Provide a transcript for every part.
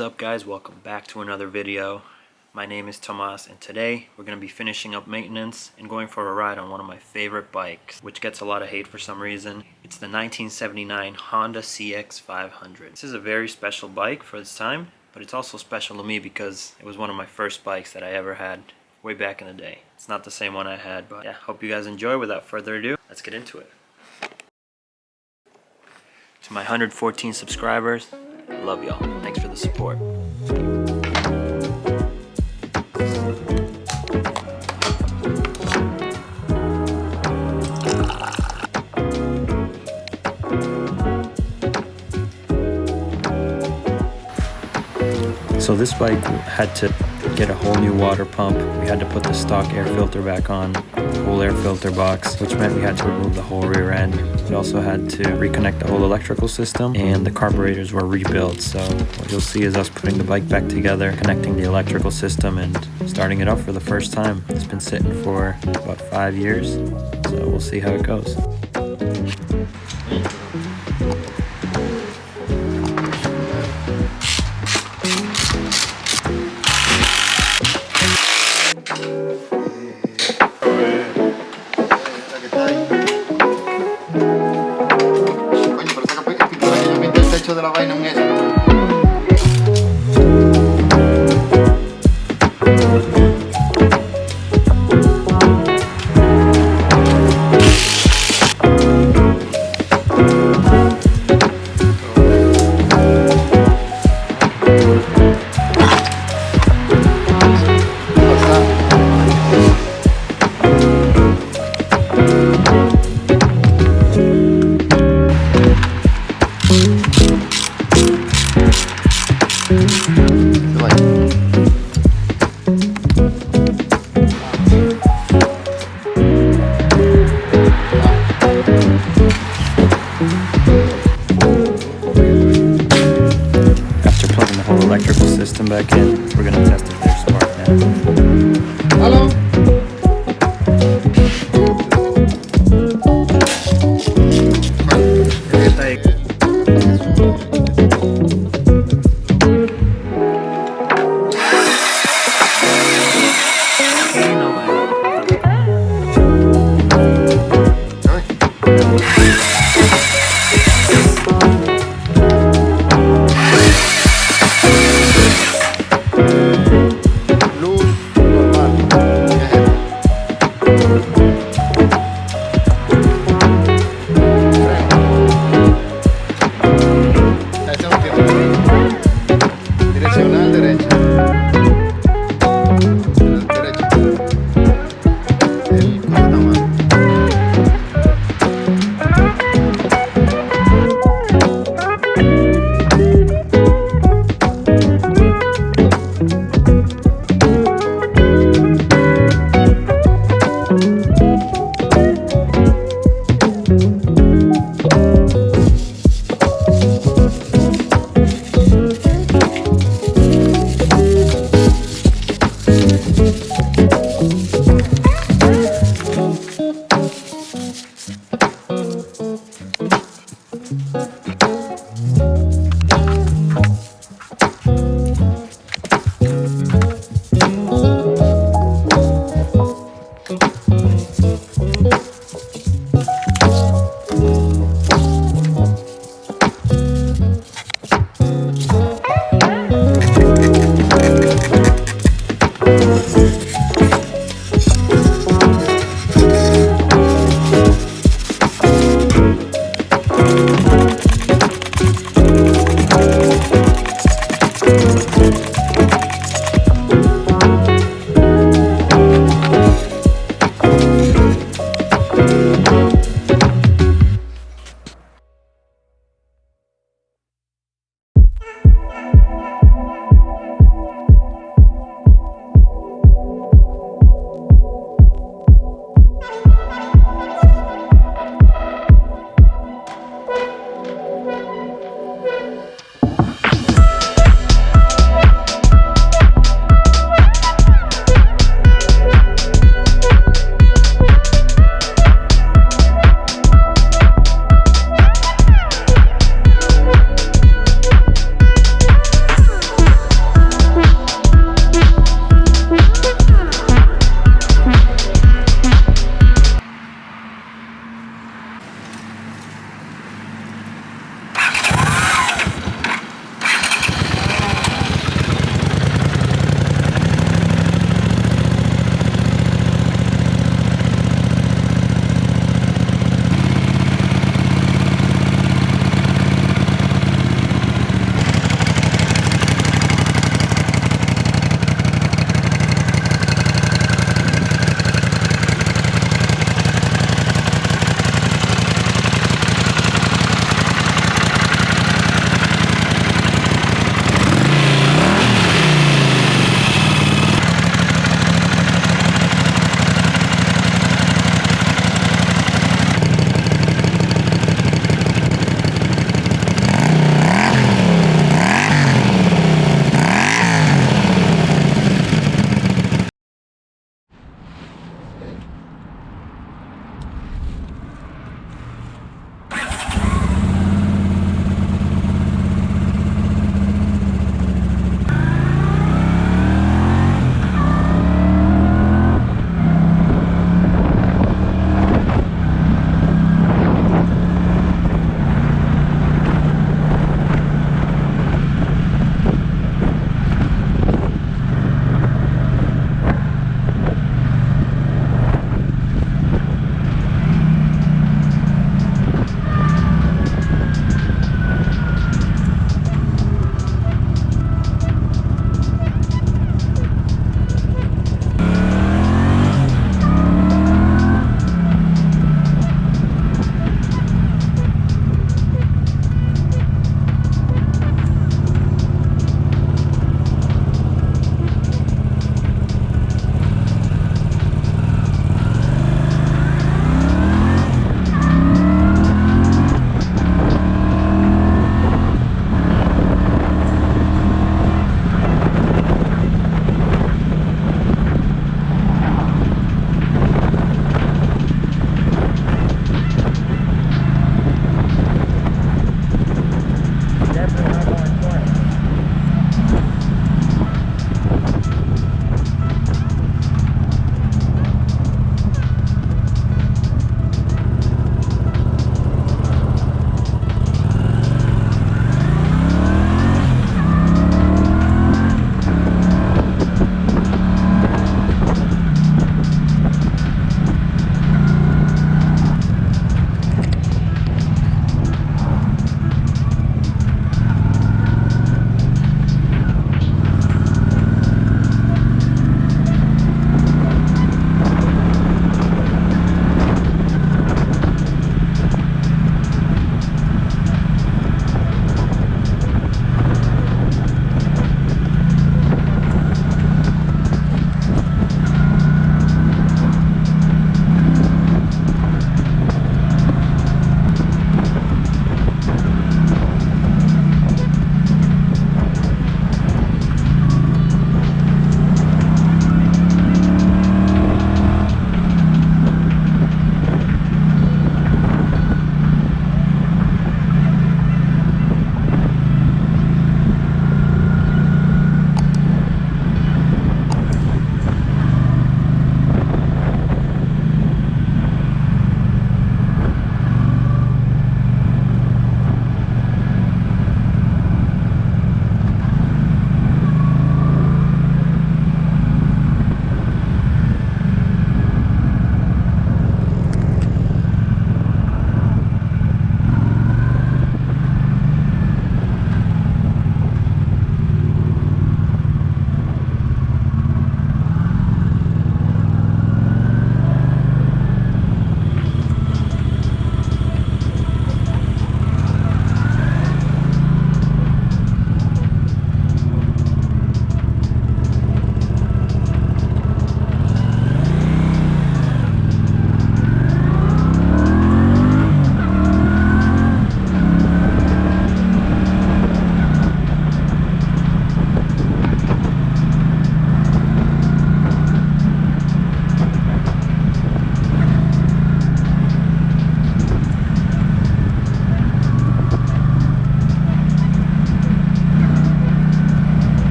is up, guys? Welcome back to another video. My name is Tomas, and today we're going to be finishing up maintenance and going for a ride on one of my favorite bikes, which gets a lot of hate for some reason. It's the 1979 Honda CX500. This is a very special bike for its time, but it's also special to me because it was one of my first bikes that I ever had way back in the day. It's not the same one I had, but yeah, hope you guys enjoy. Without further ado, let's get into it. To my 114 subscribers, I love y'all. Thanks for the support. So this bike had to get a whole new water pump. We had to put the stock air filter back on, the whole air filter box, which meant we had to remove the whole rear end. We also had to reconnect the whole electrical system, and the carburetors were rebuilt. So what you'll see is us putting the bike back together, connecting the electrical system, and starting it up for the first time. It's been sitting for about 5 years, so we'll see how it goes. De la vaina en eso.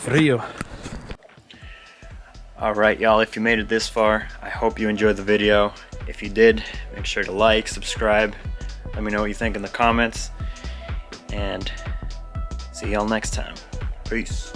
frío. Alright y'all, if you made it this far, I hope you enjoyed the video. If you did, make sure to like, subscribe, let me know what you think in the comments, and see y'all next time. Peace.